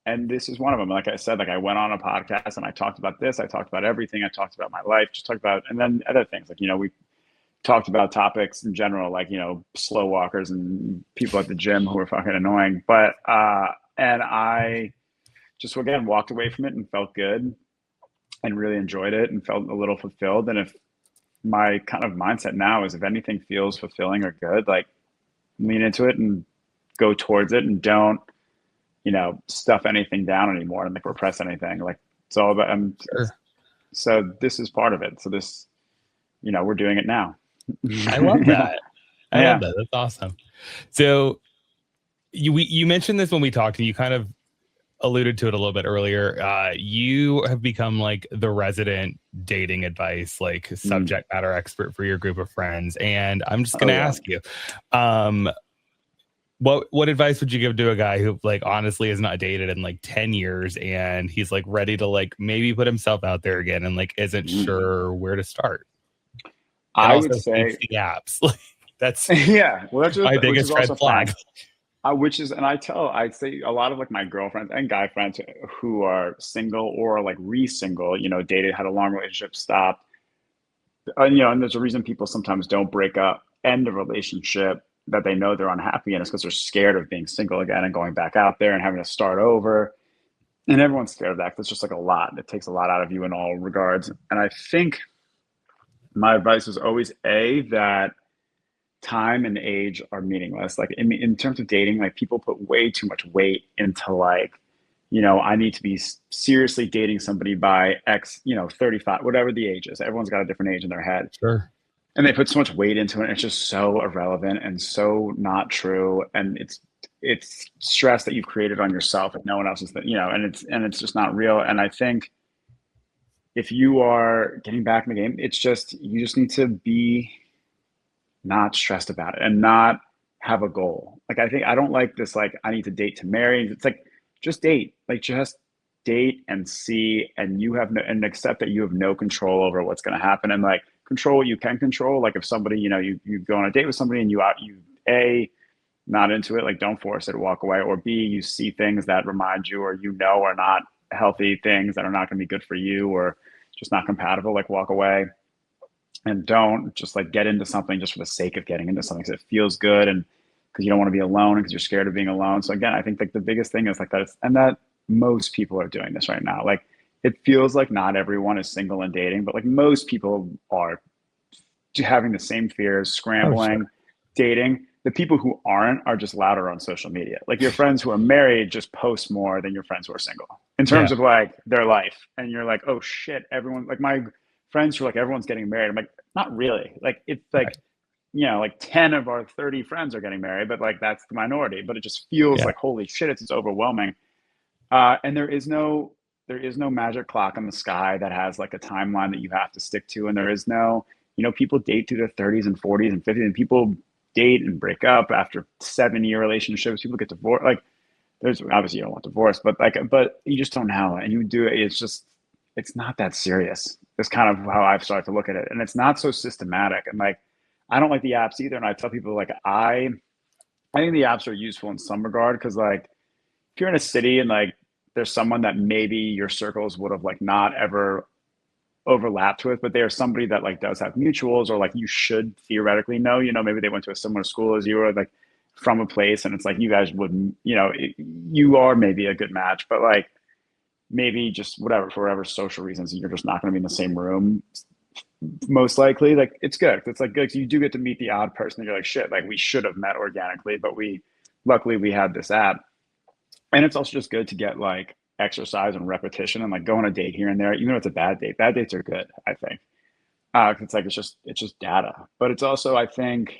And this is one of them. Like I said, like, I went on a podcast and I talked about this. I talked about everything. I talked about my life, just talked about, and then other things like, you know, we talked about topics in general, like, you know, slow walkers and people at the gym who are fucking annoying. But, and I just, again, walked away from it and felt good and really enjoyed it and felt a little fulfilled. And if my kind of mindset now is, if anything feels fulfilling or good, like, lean into it and go towards it, and don't, you know, stuff anything down anymore and like repress anything. Like, it's all about, Sure. so this is part of it. So this, you know, we're doing it now. I love that. I love that. That's awesome. So you mentioned this when we talked, and you kind of alluded to it a little bit earlier. You have become like the resident dating advice, like subject matter expert for your group of friends. And I'm just going to ask you, what advice would you give to a guy who, like, honestly has not dated in like 10 years, and he's like ready to like maybe put himself out there again, and like isn't sure where to start? I would say the apps. Like, that's yeah. Well, that's my biggest red flag. I say a lot of like my girlfriends and guy friends who are single or like re-single, you know, dated, had a long relationship, stopped, and, you know, and there's a reason people sometimes don't break up, end a relationship that they know they're unhappy in, is because they're scared of being single again and going back out there and having to start over. And everyone's scared of that, because it's just like a lot. It takes a lot out of you in all regards. And I think my advice is always that time and age are meaningless. Like, in terms of dating, like, people put way too much weight into like, you know, I need to be seriously dating somebody by X, you know, 35, whatever the age is. Everyone's got a different age in their head. Sure. And they put so much weight into it. And it's just so irrelevant and so not true. And it's stress that you've created on yourself, and no one else is, you know, and it's just not real. And I think if you are getting back in the game, it's just, you just need to be not stressed about it and not have a goal. Like, I don't like this, like, I need to date to marry. It's like, just date, like, just date and see, and you have no, and accept that you have no control over what's going to happen. And like, control what you can control. Like if somebody, you go on a date with somebody and you A, not into it, like don't force it, walk away. Or B, you see things that remind you or are not healthy things that are not going to be good for you or just not compatible, like walk away. And don't just like get into something just for the sake of getting into something because it feels good and because you don't want to be alone and because you're scared of being alone. So again, I think like the biggest thing is like that, and that most people are doing this right now. Like it feels like not everyone is single and dating, but like most people are having the same fears, scrambling, dating. The people who aren't are just louder on social media. Like your friends who are married just post more than your friends who are single in terms of like their life. And you're like, oh shit, everyone, like my friends who are like, everyone's getting married. I'm like, not really. Like it's like, like 10 of our 30 friends are getting married, but like that's the minority. But it just feels like, holy shit, it's overwhelming. And there is no magic clock in the sky that has like a timeline that you have to stick to. And there is no, people date through their 30s and 40s and 50s, and people date and break up after 7-year relationships. People get divorced. Like there's obviously you don't want divorce, but you just don't know. And you do it. It's not that serious. It's kind of how I've started to look at it. And it's not so systematic. And like, I don't like the apps either. And I tell people like, I think the apps are useful in some regard. Cause like if you're in a city and like, there's someone that maybe your circles would have like not ever overlapped with, but they're somebody that like does have mutuals or like you should theoretically know, maybe they went to a similar school as you or like from a place and it's like you guys wouldn't, you are maybe a good match, but like maybe just for whatever social reasons, you're just not going to be in the same room. Most likely, like it's good. It's like good because you do get to meet the odd person. And you're like, shit, like we should have met organically, but luckily we had this app. And it's also just good to get like exercise and repetition and like go on a date here and there, even if it's a bad date. Bad dates are good, I think. It's like it's just data. But it's also, I think,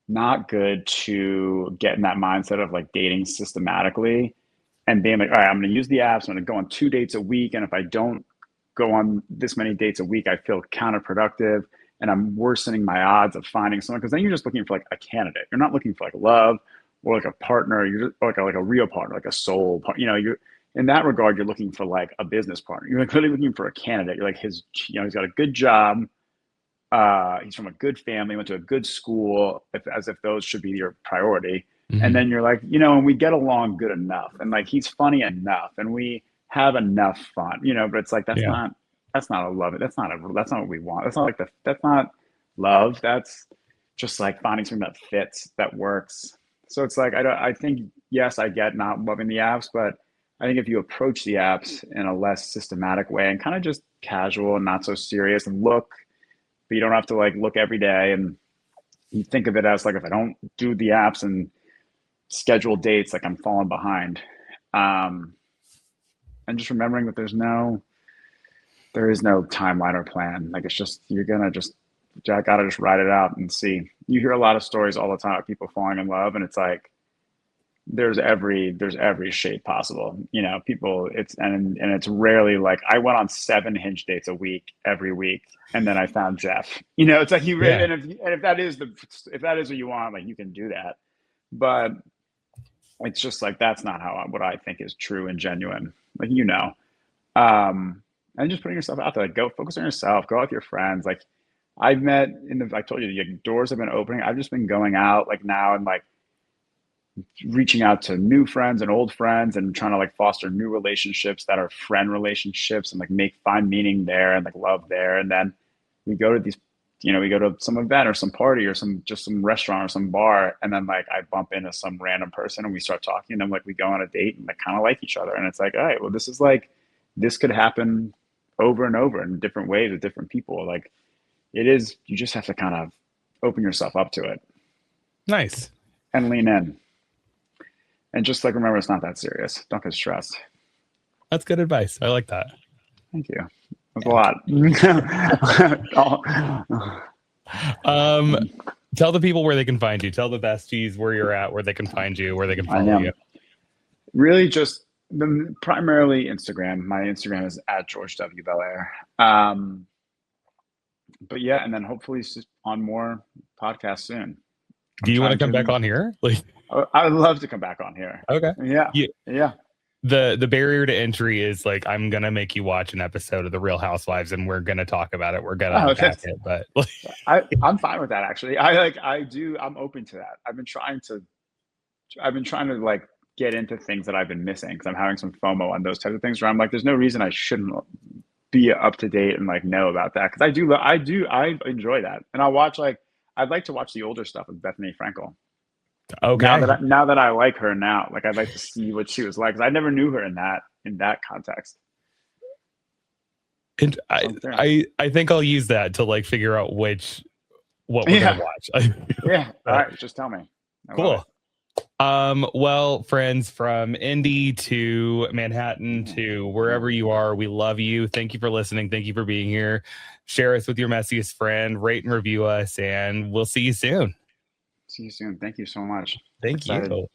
not good to get in that mindset of like dating systematically and being like, all right, I'm going to use the apps. I'm going to go on 2 dates a week. And if I don't go on this many dates a week, I feel counterproductive and I'm worsening my odds of finding someone. Because then you're just looking for like a candidate. You're not looking for like love or like a partner. You're just like a real partner, like a soul partner. You're in that regard, you're looking for like a business partner. You're like really looking for a candidate. You're like he's got a good job. He's from a good family, went to a good school, as if those should be your priority. Mm-hmm. And then you're like, and we get along good enough. And like, he's funny enough and we have enough fun, but it's like, that's not a love. That's not what we want. That's not love. That's just like finding something that fits, that works. So it's like, I think, yes, I get not loving the apps, but I think if you approach the apps in a less systematic way and kind of just casual and not so serious and look, but you don't have to like look every day. And you think of it as like, if I don't do the apps and schedule dates, like I'm falling behind. And just remembering that there is no timeline or plan. Like it's just, I gotta just ride it out and see. You hear a lot of stories all the time of people falling in love, and it's like, there's every shape possible, people it's rarely like I went on 7 Hinge dates a week every week and then I found Jeff, it's like and if that is what you want, like you can do that, but it's just like that's not what I think is true and genuine, like and just putting yourself out there, like go focus on yourself, go out with your friends. Like I told you the doors have been opening. I've just been going out like now and like reaching out to new friends and old friends and trying to like foster new relationships that are friend relationships and like find meaning there and like love there. And then we go to these, we go to some event or some party or some restaurant or some bar. And then like I bump into some random person and we start talking and then like we go on a date and like kind of like each other. And it's like, all right, well, this could happen over and over in different ways with different people. Like you just have to kind of open yourself up to it. Nice. And lean in. And just like, remember, it's not that serious. Don't get stressed. That's good advice. I like that. Thank you. That's a lot. Tell the people where they can find you. Tell the besties where you're at, where they can find you, where they can follow you. Really just primarily Instagram. My Instagram is @GeorgeW.Belair. But yeah, and then hopefully just on more podcasts soon. Do you want to come back on here? Like, I would love to come back on here. Okay. Yeah. the barrier to entry is like, I'm gonna make you watch an episode of The Real Housewives and we're gonna talk about it. We're gonna unpack it. But I'm fine with that, actually. I'm open to that. I've been trying to like get into things that I've been missing because I'm having some FOMO on those types of things where I'm like, there's no reason I shouldn't be up to date and like know about that, because I enjoy that. And I'd like to watch the older stuff with Bethany Frankel. okay. Now that I like her now, like I'd like to see what she was like, because I never knew her in that context. And I think I'll use that to like figure out what we're gonna watch. Yeah. All right, just tell me. Cool. Well, friends, from Indy to Manhattan to wherever you are, we love you. Thank you for listening. Thank you for being here. Share us with your messiest friend, rate and review us, and we'll see you soon. See you soon. Thank you so much. Thank you.